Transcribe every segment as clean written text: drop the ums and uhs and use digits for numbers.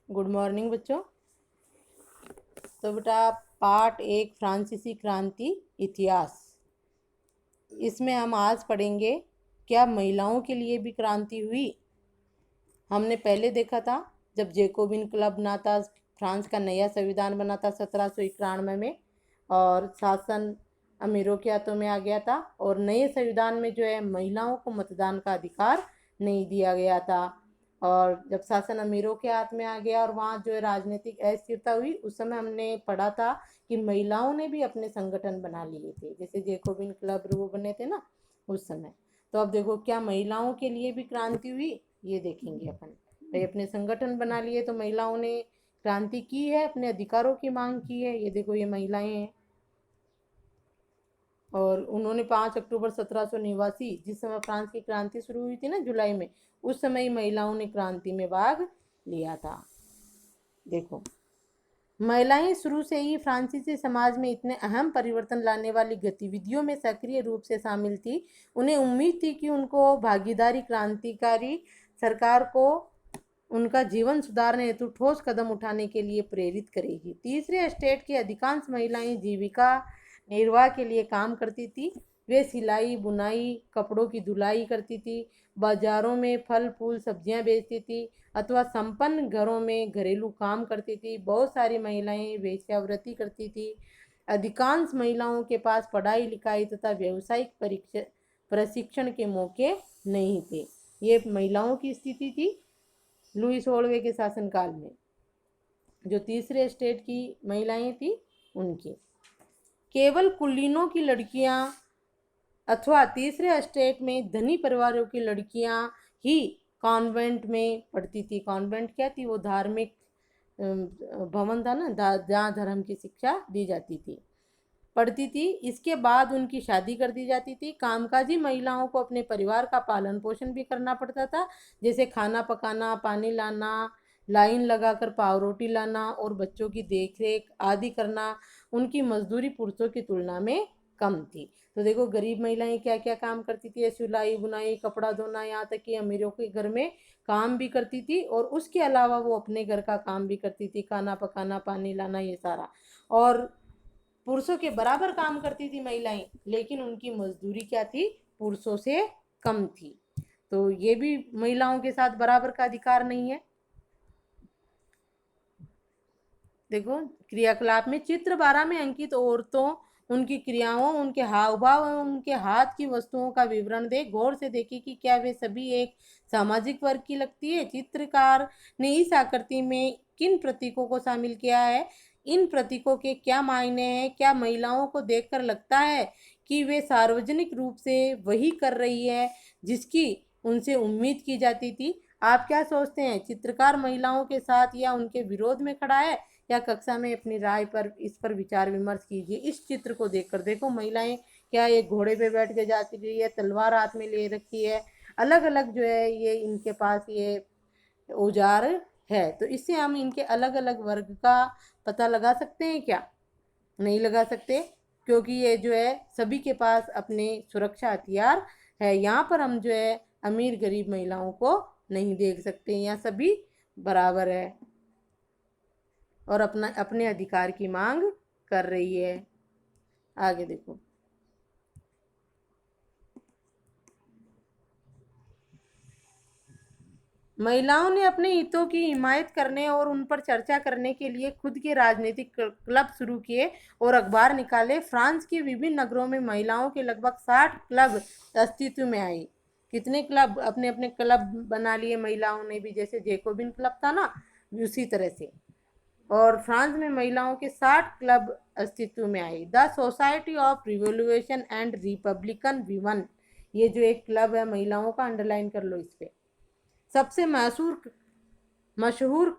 Good morning बच्चों। तो बेटा पार्ट 1 फ्रांसीसी क्रांति इतिहास, इसमें हम आज पढ़ेंगे क्या महिलाओं के लिए भी क्रांति हुई। हमने पहले देखा था जब जैकोबिन क्लब बना था, फ्रांस का नया संविधान बना था 1791 में, और शासन अमीरों के हाथों में आ गया था, और नए संविधान में जो है महिलाओं को मतदान का अधिकार नहीं दिया गया था। और जब शासन अमीरों के हाथ में आ गया और वहाँ जो है राजनीतिक अस्थिरता हुई, उस समय हमने पढ़ा था कि महिलाओं ने भी अपने संगठन बना लिए थे, जैसे जैकोबिन क्लब वो बने थे ना उस समय। तो अब देखो क्या महिलाओं के लिए भी क्रांति हुई, ये देखेंगे अपन। भाई अपने संगठन बना लिए तो महिलाओं ने क्रांति की है, अपने अधिकारों की मांग की है। ये देखो ये महिलाएं हैं, और उन्होंने 5 अक्टूबर 1789, जिस समय फ्रांस की क्रांति शुरू हुई थी ना जुलाई में, उस समय महिलाओं ने क्रांति में भाग लिया था। देखो महिलाएं शुरू से ही फ्रांसीसी समाज में इतने अहम परिवर्तन लाने वाली गतिविधियों में सक्रिय रूप से शामिल थी। उन्हें उम्मीद थी कि उनको भागीदारी क्रांतिकारी सरकार को उनका जीवन सुधारने हेतु ठोस कदम उठाने के लिए प्रेरित करेगी। तीसरे स्टेट की अधिकांश महिलाएं जीविका निर्वाह के लिए काम करती थी। वे सिलाई बुनाई कपड़ों की धुलाई करती थी, बाजारों में फल फूल सब्जियां बेचती थी, अथवा संपन्न घरों में घरेलू काम करती थी। बहुत सारी महिलाएं वेश्यावृत्ति करती थी। अधिकांश महिलाओं के पास पढ़ाई लिखाई तथा व्यावसायिक प्रशिक्षण के मौके नहीं थे। ये महिलाओं की स्थिति थी लुई 16वें के शासनकाल में। जो तीसरे स्टेट की महिलाएं थी उनकी, केवल कुलीनों की लड़कियां अथवा तीसरे स्टेट में धनी परिवारों की लड़कियां ही कॉन्वेंट में पढ़ती थी। कॉन्वेंट क्या थी? वो धार्मिक भवन था ना, जहाँ धर्म की शिक्षा दी जाती थी, पढ़ती थी। इसके बाद उनकी शादी कर दी जाती थी। कामकाजी महिलाओं को अपने परिवार का पालन पोषण भी करना पड़ता था, जैसे खाना पकाना, पानी लाना, लाइन लगाकर पाव रोटी लाना और बच्चों की देखरेख आदि करना। उनकी मजदूरी पुरुषों की तुलना में कम थी। तो देखो गरीब महिलाएं क्या क्या काम करती थी, सिलाई बुनाई कपड़ा धोना, यहाँ तक कि अमीरों के घर में काम भी करती थी, और उसके अलावा वो अपने घर का काम भी करती थी, खाना पकाना पानी लाना ये सारा। और पुरुषों के बराबर काम करती थी महिलाएं, लेकिन उनकी मजदूरी क्या थी? पुरुषों से कम थी। तो ये भी महिलाओं के साथ बराबर का अधिकार नहीं है। देखो क्रियाकलाप में चित्र 12 में अंकित औरतों, उनकी क्रियाओं, उनके हाव भाव एवं उनके हाथ की वस्तुओं का विवरण दे। गौर से देखिए कि क्या वे सभी एक सामाजिक वर्ग की लगती है। चित्रकार ने इस आकृति में किन प्रतीकों को शामिल किया है, इन प्रतीकों के क्या मायने हैं? क्या महिलाओं को देखकर लगता है कि वे सार्वजनिक रूप से वही कर रही है जिसकी उनसे उम्मीद की जाती थी? आप क्या सोचते हैं? चित्रकार महिलाओं के साथ या उनके विरोध में खड़ा है? या कक्षा में अपनी राय पर इस पर विचार विमर्श कीजिए। इस चित्र को देखकर देखो महिलाएं क्या एक घोड़े पे बैठ के जाती रही है, तलवार हाथ में ले रखी है, अलग अलग जो है ये इनके पास ये औजार है। तो इससे हम इनके अलग अलग वर्ग का पता लगा सकते हैं क्या? नहीं लगा सकते, क्योंकि ये जो है सभी के पास अपने सुरक्षा हथियार है। यहाँ पर हम जो है अमीर गरीब महिलाओं को नहीं देख सकते, यहाँ सभी बराबर है और अपना अपने अधिकार की मांग कर रही है। आगे देखो, महिलाओं ने अपने हितों की हिमायत करने और उन पर चर्चा करने के लिए खुद के राजनीतिक क्लब शुरू किए और अखबार निकाले। फ्रांस के विभिन्न नगरों में महिलाओं के लगभग 60 क्लब अस्तित्व में आए। कितने क्लब? अपने अपने क्लब बना लिए महिलाओं ने भी, जैसे जैकोबिन क्लब था ना उसी तरह से। और फ्रांस में महिलाओं के 60 क्लब अस्तित्व में आए। The society of revolution and Republican women, ये जो एक क्लब है महिलाओं का, अंडरलाइन कर लो इस पे। सबसे मशहूर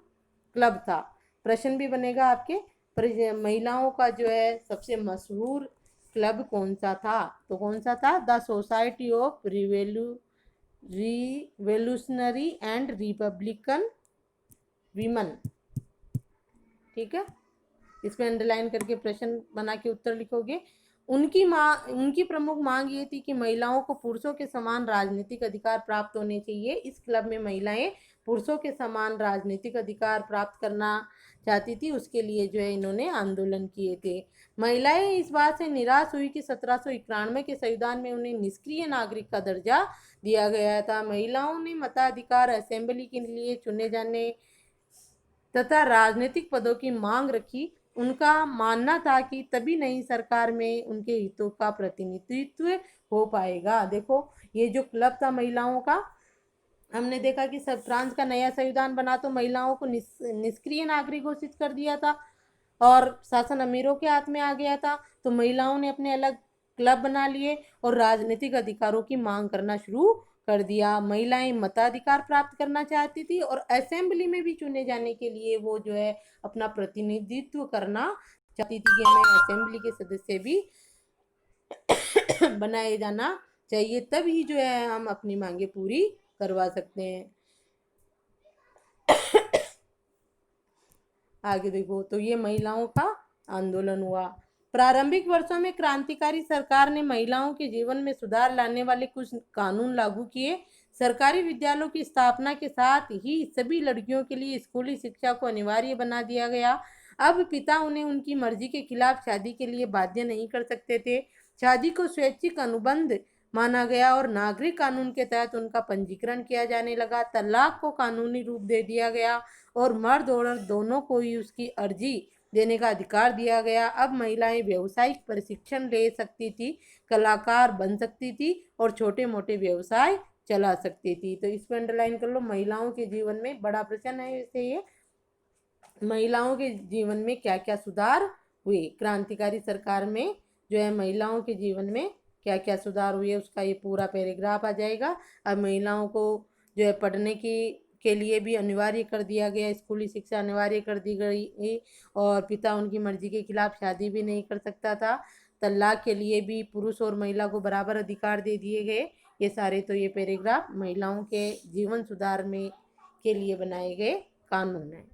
क्लब था। प्रश्न भी बनेगा आपके पर, महिलाओं का जो है सबसे मशहूर क्लब कौन सा था? तो कौन सा था? The society of revolutionary and Republican women. ठीक है, इसमें अंडरलाइन करके प्रश्न बना के उत्तर लिखोगे। उनकी प्रमुख मांग ये थी कि महिलाओं को पुरुषों के समान राजनीतिक अधिकार प्राप्त होने चाहिए। इस क्लब में महिलाएं पुरुषों के समान राजनीतिक अधिकार प्राप्त करना चाहती थी, उसके लिए जो है इन्होंने आंदोलन किए थे। महिलाएं इस बात से निराश हुई कि 1791 के संविधान में उन्हें निष्क्रिय नागरिक का दर्जा दिया गया था। महिलाओं ने मताधिकार, असेंबली के लिए चुने जाने तथा राजनीतिक पदों की मांग रखी। उनका मानना था कि तभी नई सरकार में उनके हितों का प्रतिनिधित्व हो पाएगा। देखो, ये जो क्लब था महिलाओं का, हमने देखा कि सब फ्रांस का नया संविधान बना तो महिलाओं को निष्क्रिय नागरिक घोषित कर दिया था और शासन अमीरों के हाथ में आ गया था। तो महिलाओं ने अपने अलग क्लब बना लिए और राजनीतिक अधिकारों की मांग करना शुरू कर दिया। महिलाएं मताधिकार प्राप्त करना चाहती थी और असेंबली में भी चुने जाने के लिए वो जो है अपना प्रतिनिधित्व करना चाहती थी कि हमें असेंबली के सदस्य भी बनाए जाना चाहिए, तभी जो है हम अपनी मांगे पूरी करवा सकते हैं। आगे देखो, तो ये महिलाओं का आंदोलन हुआ। प्रारंभिक वर्षों में क्रांतिकारी सरकार ने महिलाओं के जीवन में सुधार लाने वाले कुछ कानून लागू किए। सरकारी विद्यालयों की स्थापना के साथ ही सभी लड़कियों के लिए स्कूली शिक्षा को अनिवार्य बना दिया गया। अब पिता उन्हें उनकी मर्जी के खिलाफ शादी के लिए बाध्य नहीं कर सकते थे। शादी को स्वैच्छिक अनुबंध माना गया और नागरिक कानून के तहत उनका पंजीकरण किया जाने लगा। तलाक को कानूनी रूप दे दिया गया और मर्द और औरत दोनों को ही उसकी अर्जी देने का अधिकार दिया गया। अब महिलाएं व्यावसायिक प्रशिक्षण ले सकती थी, कलाकार बन सकती थी और छोटे मोटे व्यवसाय चला सकती थी। तो इसको अंडरलाइन कर लो, महिलाओं के जीवन में बड़ा प्रश्न है वैसे ये, महिलाओं के जीवन में क्या क्या सुधार हुए क्रांतिकारी सरकार में, जो है महिलाओं के जीवन में क्या क्या सुधार हुए उसका ये पूरा पैराग्राफ आ जाएगा। अब महिलाओं को जो है पढ़ने की के लिए भी अनिवार्य कर दिया गया, स्कूली शिक्षा अनिवार्य कर दी गई और पिता उनकी मर्जी के खिलाफ शादी भी नहीं कर सकता था। तलाक के लिए भी पुरुष और महिला को बराबर अधिकार दे दिए गए। ये सारे तो ये पैराग्राफ महिलाओं के जीवन सुधार में के लिए बनाए गए कानून हैं।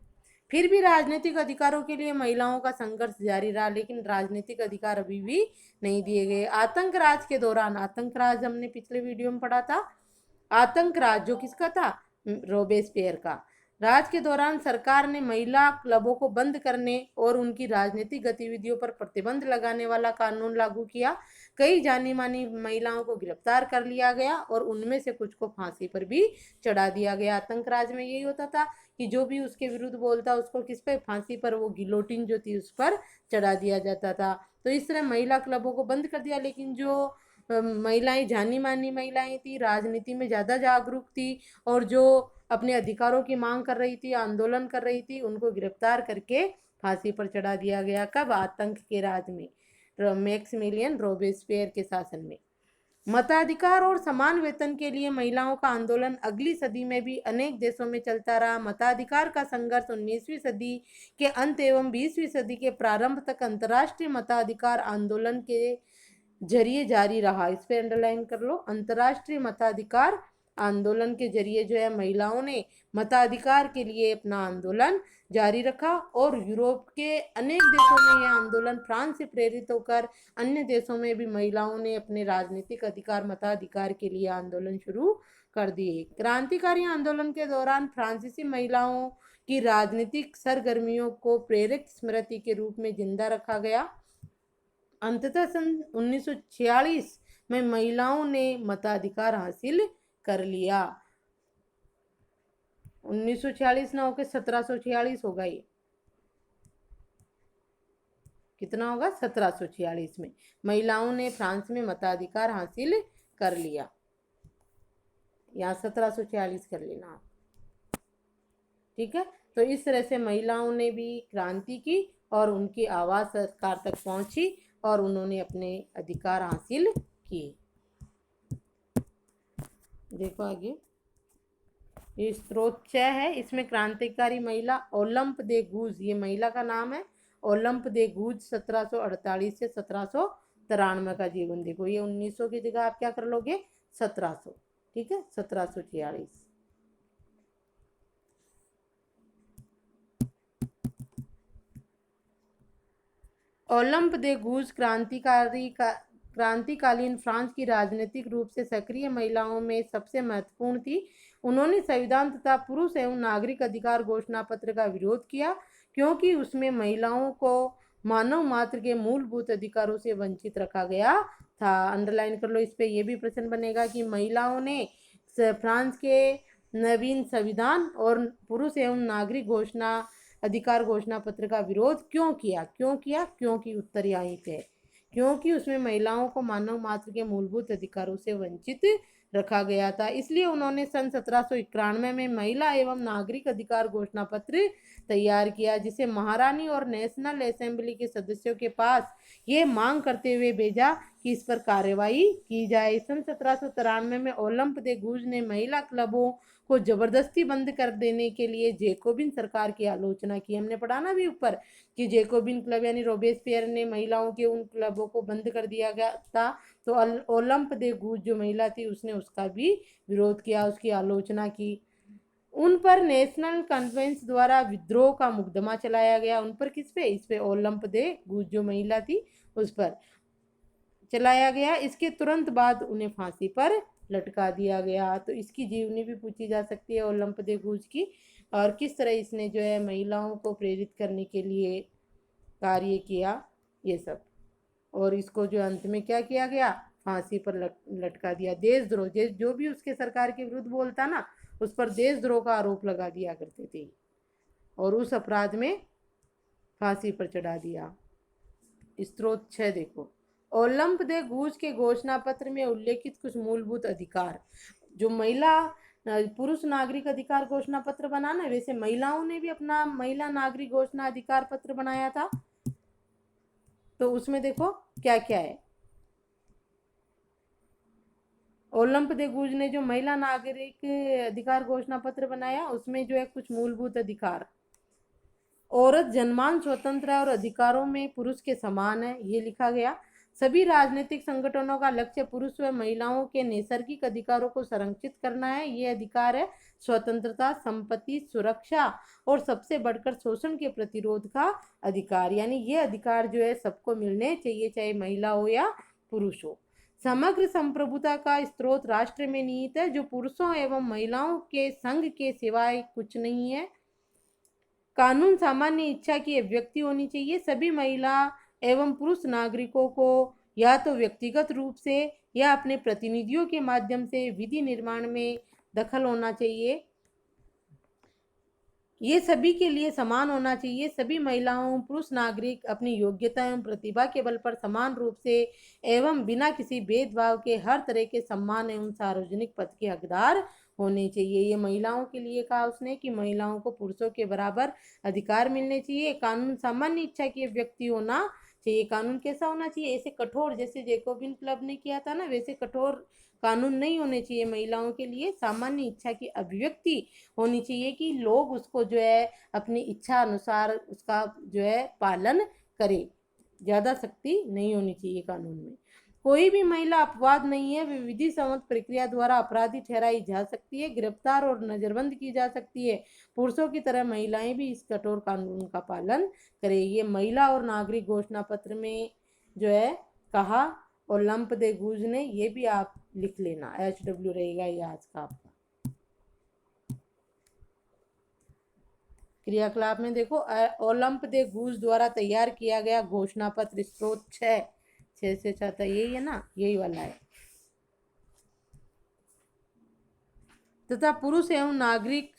फिर भी राजनीतिक अधिकारों के लिए महिलाओं का संघर्ष जारी रहा, लेकिन राजनीतिक अधिकार अभी भी नहीं दिए गए। आतंक राज के दौरान, आतंक राज हमने पिछले वीडियो में पढ़ा था, आतंक राज जो किसका था, रोबेस्पियर का। राज के दौरान सरकार ने महिला क्लबों को बंद करने और उनकी राजनीतिक गतिविधियों पर प्रतिबंध लगाने वाला कानून लागू किया। कई जानी मानी महिलाओं को गिरफ्तार कर लिया गया और उनमें से कुछ को फांसी पर भी चढ़ा दिया गया। आतंक राज में यही होता था कि जो भी उसके विरुद्ध बोलता उसको किस पे, फांसी पर, वो गिलोटिन जो थी उस पर चढ़ा दिया जाता था। तो इस तरह महिला क्लबों को बंद कर दिया, लेकिन जो महिलाएं, जानी मानी महिलाएं थी, राजनीति में ज़्यादा जागरूक थी और जो अपने अधिकारों की मांग कर रही थी, आंदोलन कर रही थी, उनको गिरफ्तार करके फांसी पर चढ़ा दिया गया। कब? आतंक के राज में, मैक्सिमिलियन रोबेस्पियर के शासन में। मताधिकार और समान वेतन के लिए महिलाओं का आंदोलन अगली सदी में भी अनेक देशों में चलता रहा। मताधिकार का संघर्ष 19वीं सदी के अंत एवं 20वीं सदी के प्रारंभ तक अंतर्राष्ट्रीय मताधिकार आंदोलन के जरिए जारी रहा। इस पे अंडरलाइन कर लो, अंतर्राष्ट्रीय मताधिकार आंदोलन के जरिए जो है महिलाओं ने मताधिकार के लिए अपना आंदोलन जारी रखा और यूरोप के अनेक देशों में यह आंदोलन, फ्रांस से प्रेरित होकर अन्य देशों में भी महिलाओं ने अपने राजनीतिक अधिकार, मताधिकार के लिए आंदोलन शुरू कर दिए। क्रांतिकारी आंदोलन के दौरान फ्रांसीसी महिलाओं की राजनीतिक सरगर्मियों को प्रेरक स्मृति के रूप में जिंदा रखा गया। अंततः सन 1946 में महिलाओं ने मताधिकार हासिल कर लिया। 1946 ना होकर 1746 होगा, ये कितना होगा, 1746 में महिलाओं ने फ्रांस में मताधिकार हासिल कर लिया। यहाँ 1746 कर लेना आप, ठीक है। तो इस तरह से महिलाओं ने भी क्रांति की और उनकी आवाज़ सरकार तक पहुंची और उन्होंने अपने अधिकार हासिल किए। देखो आगे, ये स्रोत 6 है, इसमें क्रांतिकारी महिला ओलंप दे गूज, ये महिला का नाम है, ओलंप दे गूज 1748 से 1793 का जीवन। देखो ये 1900 की जगह आप क्या कर लोगे, 1700, ठीक है, 1746। ओलंप दे गूज क्रांतिकारी का क्रांतिकालीन फ्रांस की राजनीतिक रूप से सक्रिय महिलाओं में सबसे महत्वपूर्ण थी। उन्होंने संविधान तथा पुरुष एवं नागरिक अधिकार घोषणा पत्र का विरोध किया क्योंकि उसमें महिलाओं को मानव मात्र के मूलभूत अधिकारों से वंचित रखा गया था। अंडरलाइन कर लो इस पे। ये भी प्रश्न बनेगा कि महिलाओं ने फ्रांस के नवीन संविधान और पुरुष एवं नागरिक अधिकार घोषणा पत्र का विरोध क्यों किया। क्योंकि उत्तर यहीं पे, क्योंकि उसमें महिलाओं को मानव मात्र के मूलभूत अधिकारों से वंचित रखा गया था। इसलिए उन्होंने सन 1791 में महिला एवं नागरिक अधिकार घोषणा पत्र तैयार किया, जिसे महारानी और नेशनल असेंबली के सदस्यों के पास ये मांग करते हुए भेजा कि इस पर कार्रवाई की जाए। सन 1793 में ओलंप दे गूज ने महिला क्लबों को जबरदस्ती बंद कर देने के लिए जैकोबिन सरकार की आलोचना की। हमने पढ़ा ना भी ऊपर कि जैकोबिन क्लब यानी रोबेस्पियर ने महिलाओं के उन क्लबों को बंद कर दिया गया था, तो ओलंप दे गूज जो महिला थी उसने उसका भी विरोध किया, उसकी आलोचना की। उन पर नेशनल कॉन्फ्रेंस द्वारा विद्रोह का मुकदमा चलाया गया। उन पर किस पे? इस पे ओलंप दे गूज जो महिला थी उस पर चलाया गया। इसके तुरंत बाद उन्हें फांसी पर लटका दिया गया। तो इसकी जीवनी भी पूछी जा सकती है ओलंप दे गूज की, और किस तरह इसने जो है महिलाओं को प्रेरित करने के लिए कार्य किया, ये सब। और इसको जो अंत में क्या किया गया, फांसी पर लटका दिया। देशद्रोह, जो भी उसके सरकार के विरुद्ध बोलता ना उस पर देशद्रोह का आरोप लगा दिया करते थे और उस अपराध में फांसी पर चढ़ा दिया। स्त्रोत 6 देखो, ओलंप दे गूज के घोषणा पत्र में उल्लेखित कुछ मूलभूत अधिकार। जो पुरुष नागरिक अधिकार घोषणा पत्र बना ना, वैसे महिलाओं ने भी अपना महिला नागरिक घोषणा अधिकार पत्र बनाया था। तो उसमें देखो क्या क्या है। ओलंप दे गूज ने जो महिला नागरिक अधिकार घोषणा पत्र बनाया उसमें जो है कुछ मूलभूत अधिकार। औरत जन्मान स्वतंत्र है और अधिकारों में पुरुष के समान है, ये लिखा गया। सभी राजनीतिक संगठनों का लक्ष्य पुरुष व महिलाओं के नैसर्गिक अधिकारों को संरक्षित करना है। ये अधिकार है स्वतंत्रता, संपत्ति, सुरक्षा और सबसे बढ़कर शोषण के प्रतिरोध का अधिकार। यानी ये अधिकार जो है सबको मिलने चाहिए, चाहे महिला हो या पुरुष हो। समग्र संप्रभुता का स्रोत राष्ट्र में निहित है, जो पुरुषों एवं महिलाओं के संघ के सिवाय कुछ नहीं है। कानून सामान्य इच्छा की अभिव्यक्ति होनी चाहिए। सभी महिला एवं पुरुष नागरिकों को या तो व्यक्तिगत रूप से या अपने प्रतिनिधियों के माध्यम से विधि निर्माण में दखल होना चाहिए। ये सभी के लिए समान होना चाहिए। सभी महिलाओं पुरुष नागरिक अपनी योग्यता एवं प्रतिभा के बल पर समान रूप से एवं बिना किसी भेदभाव के हर तरह के सम्मान एवं सार्वजनिक पद के हकदार होने चाहिए। ये महिलाओं के लिए कहा उसने कि महिलाओं को पुरुषों के बराबर अधिकार मिलने चाहिए। कानून सामान्य इच्छा की अभिव्यक्ति होना चाहिए। कानून कैसा होना चाहिए? ऐसे कठोर, जैसे जैकोबिन क्लब ने किया था ना, वैसे कठोर कानून नहीं होने चाहिए। महिलाओं के लिए सामान्य इच्छा की अभिव्यक्ति होनी चाहिए कि लोग उसको जो है अपनी इच्छा अनुसार उसका जो है पालन करे। ज़्यादा सख्ती नहीं होनी चाहिए कानून में। कोई भी महिला अपवाद नहीं है, वे विधि सम्मत प्रक्रिया द्वारा अपराधी ठहराई जा सकती है, गिरफ्तार और नजरबंद की जा सकती है। पुरुषों की तरह महिलाएं भी इस कठोर कानून का पालन करें। ये महिला और नागरिक घोषणा पत्र में जो है कहा ओलंप दे गूज ने, ये भी आप लिख लेना, HW रहेगा ये आज का आपका। क्रियाकलाप में देखो, ओलंप दे गूज द्वारा तैयार किया गया घोषणा पत्र। स्रोत 6 से 7 यही है ना, यही वाला है। तथा पुरुष एवं नागरिक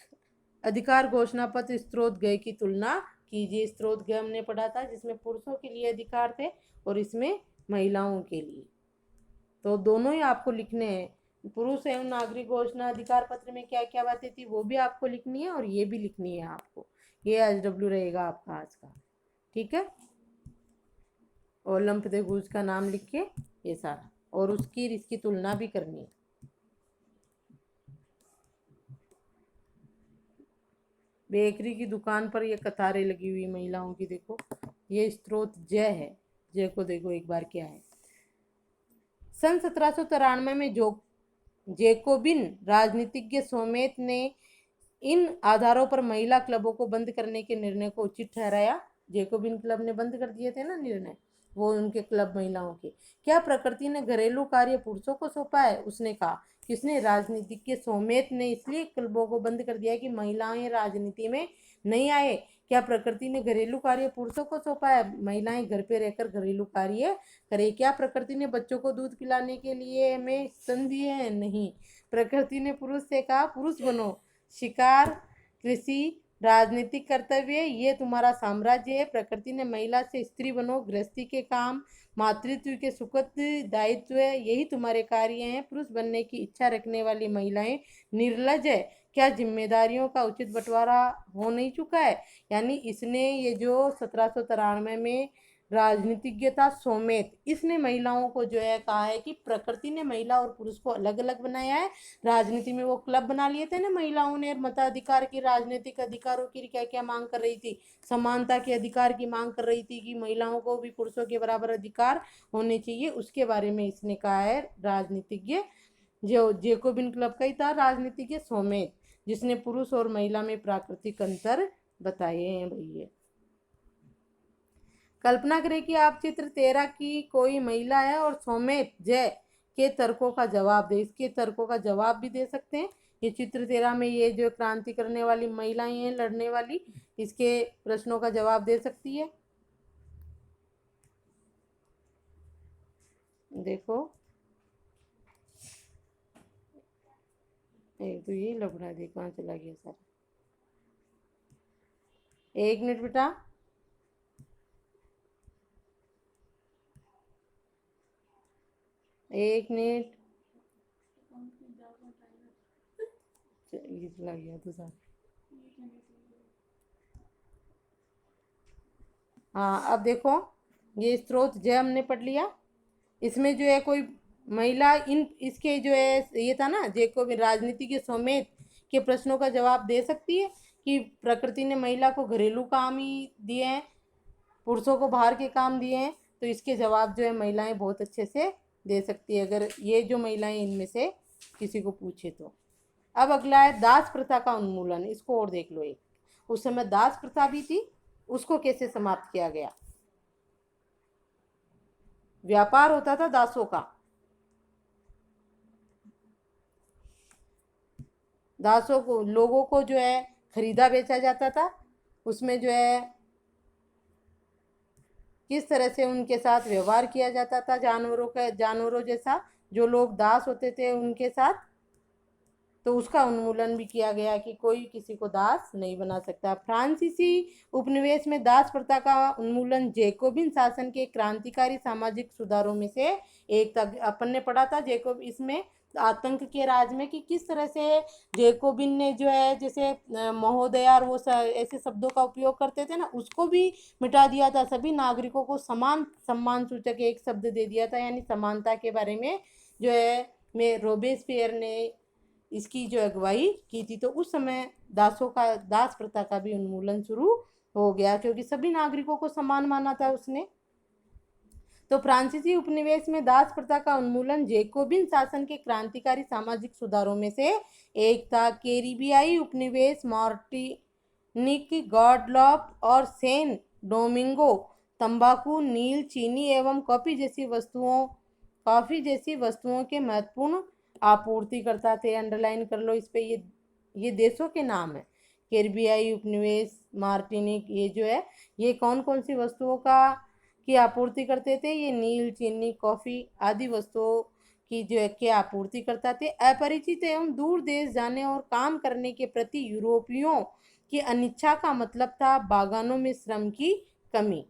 अधिकार घोषणा पत्र स्त्रोत गय की तुलना कीजिए। स्त्रोत गय हमने पढ़ा था जिसमें पुरुषों के लिए अधिकार थे और इसमें महिलाओं के लिए। तो दोनों ही आपको लिखने हैं। पुरुष एवं नागरिक घोषणा अधिकार पत्र में क्या क्या बातें थी वो भी आपको लिखनी है और ये भी लिखनी है आपको। ये HW रहेगा आपका आज का, ठीक है। ओलंप दे गूज का नाम लिख के ये सारा, और इसकी तुलना भी करनी है। बेकरी की दुकान पर ये कतारें लगी हुई महिलाओं की, देखो ये स्त्रोत जय है। जय को देखो एक बार क्या है। सन 1793 में जैकोबिन राजनीतिज्ञ सोमेत ने इन आधारों पर महिला क्लबों को बंद करने के निर्णय को उचित ठहराया। जैकोबिन क्लब ने बंद कर दिए थे ना निर्णय, वो उनके क्लब महिलाओं के। क्या प्रकृति ने घरेलू कार्य पुरुषों को सौंपा है? उसने कहा। किसने? राजनीतिक के सोमेत ने इसलिए क्लबों को बंद कर दिया कि महिलाएं राजनीति में नहीं आए। क्या प्रकृति ने घरेलू कार्य पुरुषों को सौंपा है? महिलाएं घर पे रहकर घरेलू कार्य करे। क्या प्रकृति ने बच्चों को दूध पिलाने के लिए हमें स्तन दिए हैं? नहीं। प्रकृति ने पुरुष से कहा पुरुष बनो, शिकार, कृषि, राजनीतिक कर्तव्य ये तुम्हारा साम्राज्य है। प्रकृति ने महिला से स्त्री बनो, गृहस्थी के काम, मातृत्व के सुखद दायित्व यही तुम्हारे कार्य हैं। पुरुष बनने की इच्छा रखने वाली महिलाएं निर्लज है। क्या जिम्मेदारियों का उचित बंटवारा हो नहीं चुका है? यानी इसने ये जो 1793 में राजनीतिज्ञता सोमेत, इसने महिलाओं को जो है कहा है कि प्रकृति ने महिला और पुरुष को अलग अलग बनाया है। राजनीति में वो क्लब बना लिए थे ना महिलाओं ने, मताधिकार की, राजनीतिक अधिकारों की क्या क्या मांग कर रही थी, समानता के अधिकार की मांग कर रही थी कि महिलाओं को भी पुरुषों के बराबर अधिकार होने चाहिए। उसके बारे में इसने कहा है राजनीतिज्ञ, जो जेकोबिन क्लब का ही था राजनीतिज्ञ सोमेत, जिसने पुरुष और महिला में प्राकृतिक अंतर बताए हैं भैया। कल्पना करें कि आप चित्र 13 की कोई महिला है और सोमेत जय के तर्कों का जवाब दे। इसके तर्कों का जवाब भी दे सकते हैं। ये चित्र 13 में ये जो क्रांति करने वाली महिलाएं हैं लड़ने वाली, इसके प्रश्नों का जवाब दे सकती है। देखो एक तो ये लफड़ा देख कहाँ चला गया सारा। एक मिनट बेटा, एक मिनट, ये चला गया तो सारा। हाँ अब देखो, ये स्रोत जय हमने पढ़ लिया। इसमें जो है कोई महिला इन इसके जो है ये था ना जेकोब राजनीति के समेत के प्रश्नों का जवाब दे सकती है कि प्रकृति ने महिला को घरेलू काम ही दिए हैं, पुरुषों को बाहर के काम दिए हैं। तो इसके जवाब जो है महिलाएं बहुत अच्छे से दे सकती है अगर ये जो महिलाएं इनमें से किसी को पूछे तो। अब अगला है दास प्रथा का उन्मूलन। इसको और देख लो। एक उस समय दास प्रथा भी थी, उसको कैसे समाप्त किया गया। व्यापार होता था दासों का, दासों को लोगों को जो है खरीदा बेचा जाता था। उसमें जो है किस तरह से उनके साथ व्यवहार किया जाता था, जानवरों जैसा जो लोग दास होते थे उनके साथ। तो उसका उन्मूलन भी किया गया कि कोई किसी को दास नहीं बना सकता। फ्रांसीसी उपनिवेश में दास प्रथा का उन्मूलन जैकोबिन शासन के क्रांतिकारी सामाजिक सुधारों में से एक था। अपन ने पढ़ा था जैकोब इसमें आतंक के राज में कि किस तरह से जैकोबिन ने जो है जैसे महोदया और वो ऐसे शब्दों का उपयोग करते थे ना, उसको भी मिटा दिया था। सभी नागरिकों को समान सम्मान सूचक एक शब्द दे दिया था, यानी समानता के बारे में जो है में रोबेस्पियर ने इसकी जो अगुवाई की थी। तो उस समय दास प्रथा का भी उन्मूलन शुरू हो गया क्योंकि सभी नागरिकों को समान माना था उसने। तो फ्रांसीसी उपनिवेश में दास प्रथा का उन्मूलन जैकोबिन शासन के क्रांतिकारी सामाजिक सुधारों में से एक था। कैरिबियाई उपनिवेश मार्टिनिक, गॉडलॉप और सेन डोमिंगो तंबाकू, नील, चीनी एवं कॉफी जैसी वस्तुओं के महत्वपूर्ण आपूर्ति करता थे। अंडरलाइन कर लो इस पे, ये देशों के नाम है। कैरिबियाई उपनिवेश, मार्टिनिक, ये जो है ये कौन कौन सी वस्तुओं की आपूर्ति करते थे? ये नील, चीनी, कॉफी आदि वस्तुओं की जो है की आपूर्ति करता थे। अपरिचित एवं दूर देश जाने और काम करने के प्रति यूरोपियों की अनिच्छा का मतलब था बागानों में श्रम की कमी।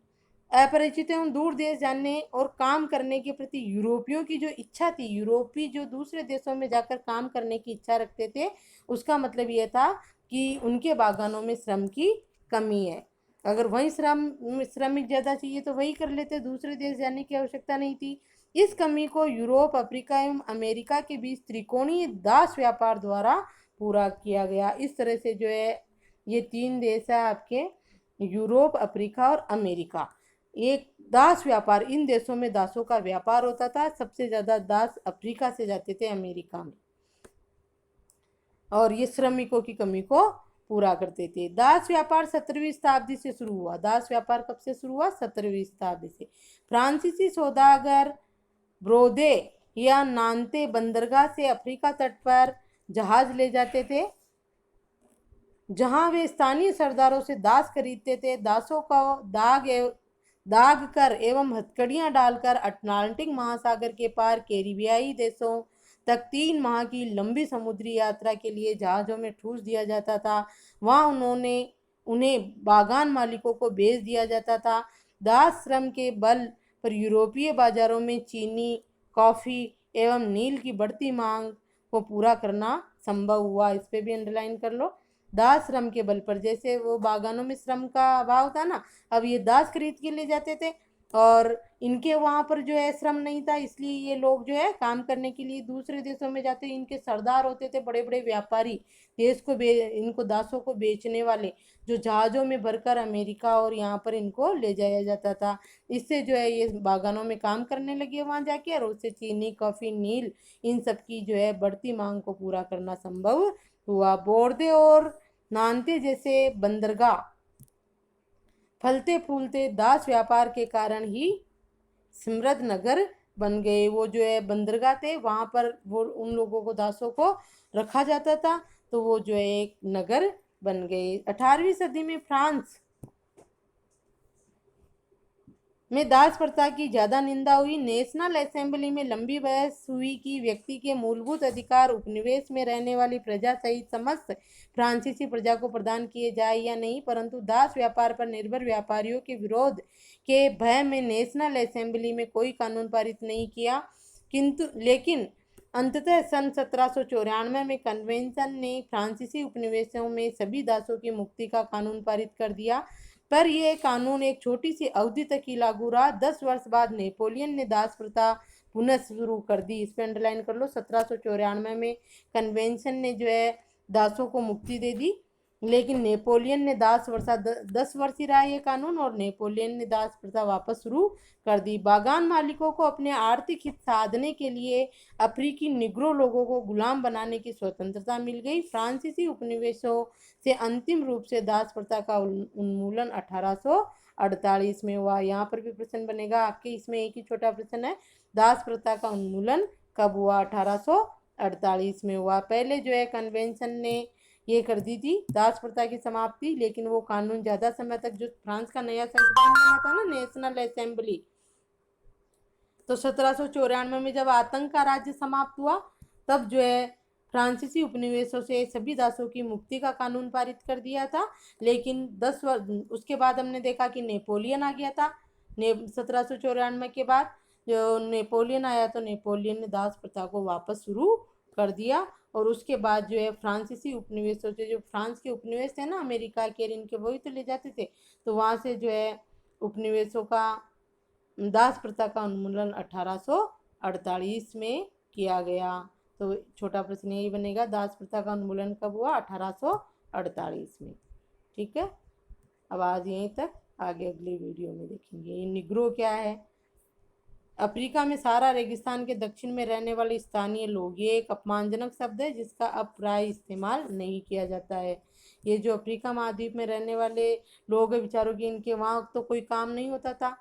अपरिचित एवं दूर देश जाने और काम करने के प्रति यूरोपियों की जो इच्छा थी, यूरोपी जो दूसरे देशों में जाकर काम करने की इच्छा रखते थे, उसका मतलब ये था कि उनके बागानों में श्रम की कमी है। अगर वहीं श्रमिक ज़्यादा चाहिए तो वही कर लेते, दूसरे देश जाने की आवश्यकता नहीं थी। इस कमी को यूरोप, अफ्रीका एवं अमेरिका के बीच त्रिकोणीय दास व्यापार द्वारा पूरा किया गया। इस तरह से जो है ये 3 देश है आपके, यूरोप, अफ्रीका और अमेरिका। एक दास व्यापार, इन देशों में दासों का व्यापार होता था। सबसे ज़्यादा दास अफ्रीका से जाते थे अमेरिका में, और ये श्रमिकों की कमी को पूरा करते थे। दास व्यापार 17वीं शताब्दी से शुरू हुआ। दास व्यापार कब से शुरू हुआ? 17वीं शताब्दी से। फ्रांसीसी सौदागर ब्रोदे या नान्ते बंदरगाह से अफ्रीका तट पर जहाज ले जाते थे, जहां वे स्थानीय सरदारों से दास खरीदते थे। दासों को दाग कर एवं हथकड़ियां डालकर अटलांटिक महासागर के पार कैरिबियाई देशों तक 3 माह की लंबी समुद्री यात्रा के लिए जहाज़ों में ठूस दिया जाता था। वहां उन्हें बागान मालिकों को बेच दिया जाता था। दास श्रम के बल पर यूरोपीय बाजारों में चीनी, कॉफ़ी एवं नील की बढ़ती मांग को पूरा करना संभव हुआ। इस पे भी अंडरलाइन कर लो। दास श्रम के बल पर, जैसे वो बागानों में श्रम का अभाव था ना, अब ये दास खरीद के ले जाते थे और इनके वहाँ पर जो है श्रम नहीं था, इसलिए ये लोग जो है काम करने के लिए दूसरे देशों में जाते। इनके सरदार होते थे बड़े बड़े व्यापारी, देश को इनको दासों को बेचने वाले, जो जहाज़ों में भरकर अमेरिका और यहाँ पर इनको ले जाया जाता था। इससे जो है ये बागानों में काम करने लगे वहाँ जाके, और उससे चीनी, कॉफ़ी, नील इन सब की जो है बढ़ती मांग को पूरा करना संभव हुआ। बोर्दे और नान्ते जैसे बंदरगाह फलते फूलते दास व्यापार के कारण ही समृद्ध नगर बन गए। वो जो है बंदरगाह थे, वहाँ पर वो उन लोगों को, दासों को रखा जाता था, तो वो जो है एक नगर बन गए। 18वीं सदी में फ्रांस में दास प्रथा की ज्यादा निंदा हुई। नेशनल असेंबली में लंबी बहस हुई कि व्यक्ति के मूलभूत अधिकार उपनिवेश में रहने वाली प्रजा सहित समस्त फ्रांसीसी प्रजा को प्रदान किए जाए या नहीं, परंतु दास व्यापार पर निर्भर व्यापारियों के विरोध के भय में नेशनल असेंबली में कोई कानून पारित नहीं किया। लेकिन अंततः सन 1794 में कन्वेंशन ने फ्रांसीसी उपनिवेशों में सभी दासों की मुक्ति का कानून पारित कर दिया, पर यह कानून एक छोटी सी अवधि तक ही लागू रहा। 10 वर्ष बाद नेपोलियन ने दास प्रथा पुनः शुरू कर दी। इस पर अंडरलाइन कर लो। 1794 में कन्वेंशन ने जो है दासों को मुक्ति दे दी, लेकिन नेपोलियन ने 10 वर्ष ही रहा ये कानून, और नेपोलियन ने दास प्रथा वापस शुरू कर दी। बागान मालिकों को अपने आर्थिक हित साधने के लिए अफ्रीकी निग्रो लोगों को गुलाम बनाने की स्वतंत्रता मिल गई। फ्रांसीसी उपनिवेशों से अंतिम रूप से दास प्रथा का उन्मूलन 1848 में हुआ। यहाँ पर भी प्रश्न बनेगा आपके, इसमें एक ही छोटा प्रश्न है, दास प्रथा का उन्मूलन कब हुआ? 1848 में हुआ। पहले जो है कन्वेंशन ने ये कर दी थी दास प्रथा की समाप्ति, लेकिन वो कानून ज़्यादा समय तक, जो फ्रांस का नया संविधान बना था ना, नेशनल असेंबली, तो 1794 में जब आतंक का राज्य समाप्त हुआ, तब जो है फ्रांसीसी उपनिवेशों से सभी दासों की मुक्ति का कानून पारित कर दिया था। लेकिन 10 वर्ष उसके बाद हमने देखा कि नेपोलियन आ गया था। 1794 के बाद जो नेपोलियन आया, तो नेपोलियन ने दास प्रथा को वापस शुरू कर दिया, और उसके बाद जो है फ्रांसीसी उपनिवेशों से, जो फ्रांस के उपनिवेश थे ना अमेरिका के, इनके वही तो ले जाते थे, तो वहाँ से जो है उपनिवेशों का दास प्रथा का उन्मूलन 1848 में किया गया। तो छोटा प्रश्न यही बनेगा, दास प्रथा का उन्मूलन कब हुआ? 1848 में। ठीक है, अब आज यहीं तक, आगे अगली वीडियो में देखेंगे। ये निग्रो क्या है? अफ्रीका में सारा रेगिस्तान के दक्षिण में रहने वाले स्थानीय लोग, ये एक अपमानजनक शब्द है जिसका अब प्राय इस्तेमाल नहीं किया जाता है। ये जो अफ्रीका महाद्वीप में रहने वाले लोग हैं बेचारों की, इनके वहाँ तो कोई काम नहीं होता था,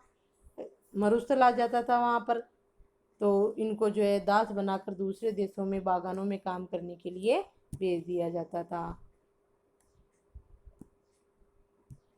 मरुस्थल आ जाता था वहाँ पर, तो इनको जो है दास बनाकर दूसरे देशों में बागानों में काम करने के लिए भेज दिया जाता था।